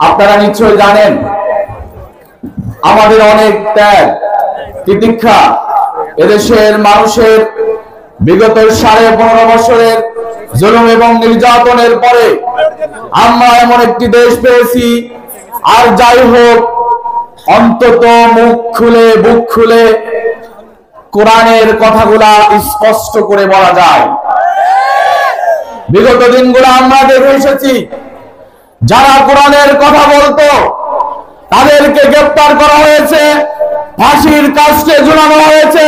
আপনারা নিশ্চয় জানেন আমাদের অনেক ত্যাগ তিতিক্ষা এদেশের মানুষের বিগত 15.5 বছরের জুলুম এবং নির্যাতনের পরে আমরা এমন একটি দেশ পেয়েছি। আর যাই হোক, অন্তত মুখ খুলে বুক খুলে কোরআনের কথাগুলা স্পষ্ট করে বলা যায়। বিগত দিনগুলো আমরা দেখে এসেছি, যারা কোরআনের কথা বলতো তাদেরকে গ্রেফতার করা হয়েছে, ফাঁসির কাস্টে ঝুলানো হয়েছে,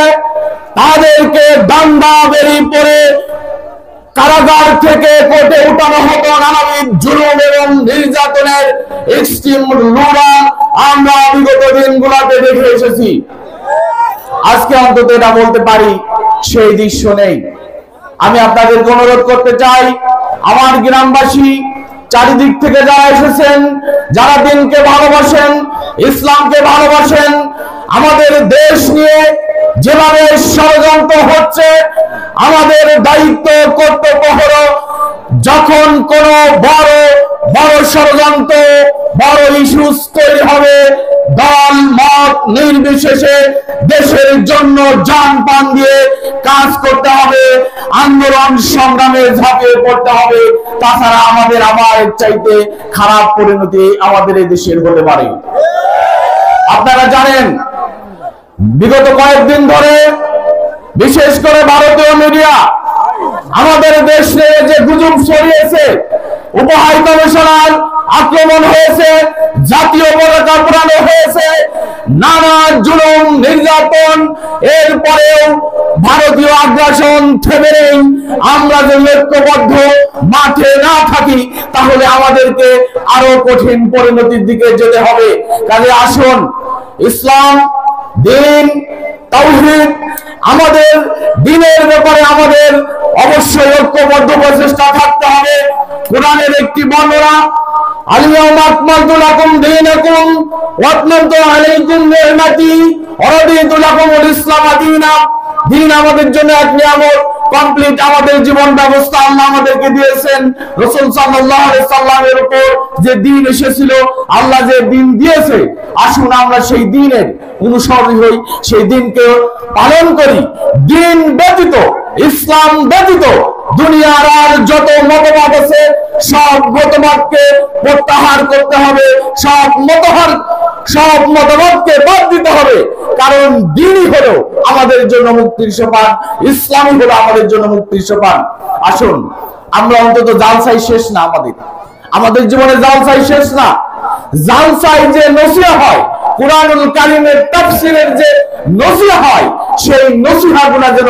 তাদেরকে দাঙ্গা বেরি পরে কারাগার থেকে কোর্টে উঠানো হতো। নানাবিধ জুলুম এবং নির্যাতনের এক্সট্রিম লড়া আমরা বিগত দিনগুলোতে দেখে এসেছি। আজকে অন্তত এটা বলতে পারি সেই দৃশ্য নেই। আমি আপনাদেরকে অনুরোধ করতে চাই, আমার গ্রামবাসী চারিদিক থেকে যারা এসেছেন, যারা দিনকে ভালোবাসেন, ইসলামকে ভালোবাসেন, আমাদের দেশ নিয়ে যেভাবে ষড়যন্ত্র হচ্ছে, আমাদের দায়িত্ব কর্তব্য হলো যখন কোন বড় বড় ষড়যন্ত্র বড় ইস্যুস তৈরি হবে, দল মত নির্বিশেষে দেশের জন্য জান প্রাণ দিয়ে কাজ করতে হবে, আন্দোলন সংগ্রামে ঝাঁপিয়ে পড়তে হবে। তাছাড়া আমাদের আবার চাইতে খারাপ পরিণতি আমাদের এই দেশের হতে পারে। আপনারা জানেন বিগত কয়েকদিন ধরে বিশেষ করে ভারতীয় মিডিয়া আমাদের দেশে যে গুজব ছড়িয়েছে, উপহাই কমিশনার আক্রমণ হয়েছে, জাতীয় পতাকা পোড়ানো হয়েছে, নানা জুলুম নির্যাতন, এরপরেও ভারতীয় আগ্রাসন থেমে নেই। আমরা যদি ঐক্যবদ্ধ মাঠে না থাকি তাহলে আমাদেরকে আরো কঠিন পরিণতির দিকে যেতে হবে। কাজে আসুন, ইসলাম দিন তাওহীদ, আমাদের দিনের ব্যাপারে আমাদের অবশ্যই ঐক্যবদ্ধ প্রচেষ্টা থাকতে হবে। কোরআনের একটি বর্ণনা, আল-ইয়াওমা আকমালতু লাকুম দীনাকুম ওয়া আতমামতু আলাইকুম নি'মাতি ওয়া রাদিতু লাকুমুল ইসলাম দীনা। দিন আমাদের জন্য এক নিয়ামত, কমপ্লিট আমাদের জীবন ব্যবস্থা আল্লাহ আমাদেরকে দিয়েছেন। রাসূল সাল্লাল্লাহু আলাইহি সাল্লামের উপর যে দিন এসেছিল, আল্লাহ যে দিন দিয়েছে, আসুন আমরা সেই দিনের অনুসরণী হই, সেই দিনকে পালন করি। দিন ব্যতীত, ইসলাম ব্যতীত দুনিয়ার আর যত মতবাদ আছে সব মতবাদকে প্রত্যাহার করতে হবে, সব মতবাদকে বাদ দিতে হবে। কারণ দিনই হলো আমাদের জন্য মুক্তির সোপান, ইসলামই হলো আমাদের জন্য মুক্তির সোপান। আসুন আমরা অন্তত জালসাই শেষ না, আমাদের জীবনে জালসাই শেষ না। জালসাই যে নসিহত হয়, কুরআনুল কারীমের তাফসীরের যে নসিহত হয়, সেই নসিহতগুলো যেন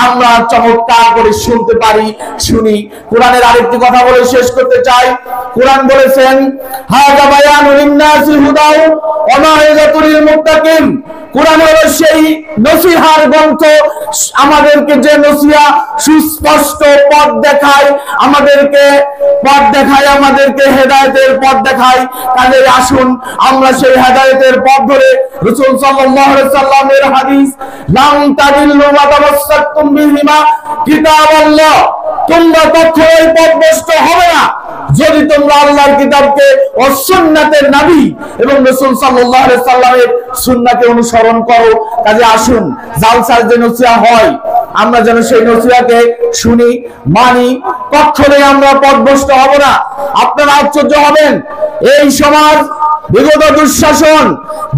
আমরা চমৎকার করে শুনতে পারি, শুনি। কোরআনের আরেকটি কথা বলে শেষ করতে চাই। কোরআন বলেছেন, হাযা বায়ানুল লিন-নাসি হুদাও ওয়া মাউইযাতুল লিল মুত্তাকিন। কোরআন হলো সেই নসিহতের গ্রন্থ, আমাদেরকে যে নসিহত সুস্পষ্ট পথ দেখায়, আমাদেরকে হেদায়েতের পথ দেখায়। কাজে আসুন আমরা সেই হেদায়েতের পথ ধরে রাসূল সাল্লাল্লাহু আলাইহি সাল্লামের হাদিস, লাম তাদিল্লু মা তামাসসাকতুম বিহিমা কিতাবাল্লাহ, তোমরা কখনোই পথভ্রষ্ট হবে না যদি তোমরা আল্লাহর কিতাবকে ও সুন্নাতের নবী এবং রাসূল সাল্লাল্লাহু আলাইহি সাল্লামের সুন্নাহকে অনুসরণ করো। কাজে আসুন জালসার যে নসিহত হয়, আমরা যেন সেই নসিহতকে শুনি, মানি, কখনোই আমরা পথভ্রষ্ট হব না। আপনারা আশ্চর্য হবেন, এই সমাজ বিগত দুঃশাসন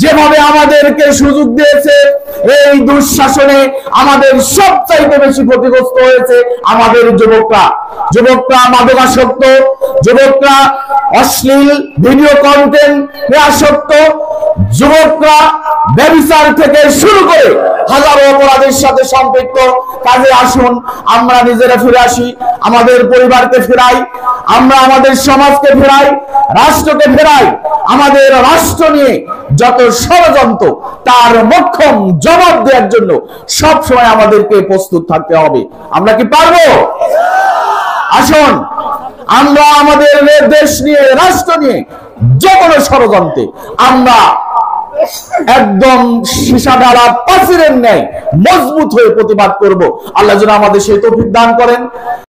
যেভাবে আমাদেরকে সুযোগ দিয়েছে, এই দুঃশাসনে আমাদের সবচাইতে বেশি ক্ষতিগ্রস্ত হয়েছে আমাদের যুবকরা মাদকাসক্ত, যুবকরা অশ্লীল ভিডিও কন্টেন্ট আসক্ত, যুবকরা ব্যভিচার থেকে শুরু করে হাজারো অপরাধের সাথে সম্পৃক্ত। কাজে আসুন আমরা নিজেরা ফিরে আসি, আমাদের পরিবারকে ফেরাই, আমরা আমাদের সমাজকে ফেরাই, রাষ্ট্রকে ফেরাই। আমাদের রাষ্ট্র নিয়ে যত ষড়যন্ত্র, তার মোক্ষম জবাব দেওয়ার জন্য সব সময় আমাদেরকে প্রস্তুত থাকতে হবে। আমরা কি পারবো? আসুন আমরা আমাদের দেশ নিয়ে, রাষ্ট্র নিয়ে যে কোনো ষড়যন্ত্রে আমরা একদম সীসা ঢালা পাঁচিলের ন্যায় মজবুত হয়ে প্রতিবাদ করব। আল্লাহ যেন আমাদের সেই তৌফিক দান করেন।